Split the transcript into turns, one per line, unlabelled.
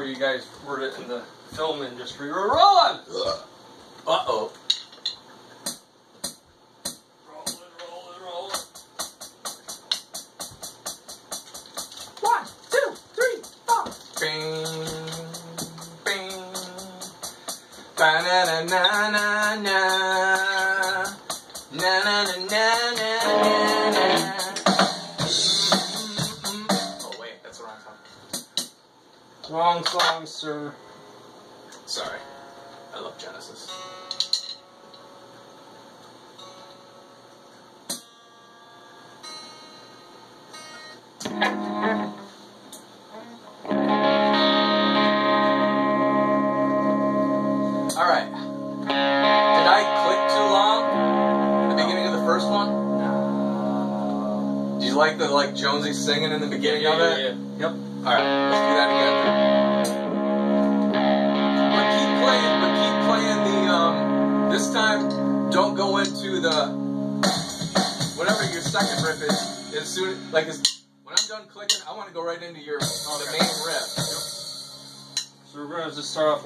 you guys word it in the film industry. We're rolling!
Uh-oh.
Rolling. 1, 2, 3, 4.
Bing, bing. Ba-na-na-na-na-na. Na-na-na-na-na-na. Oh, wait, that's the wrong song.
Wrong song, sir.
Sorry. I love Genesis. Alright. Did I click too long? At the beginning of the first one?
No.
Do you like the Jonesy singing in the beginning of it?
Yeah. Yep.
Alright, let's do that again. But keep playing the this time don't go into the whatever your second riff is as soon when I'm done clicking, I want to go right into your the main riff.
So we're gonna just start off.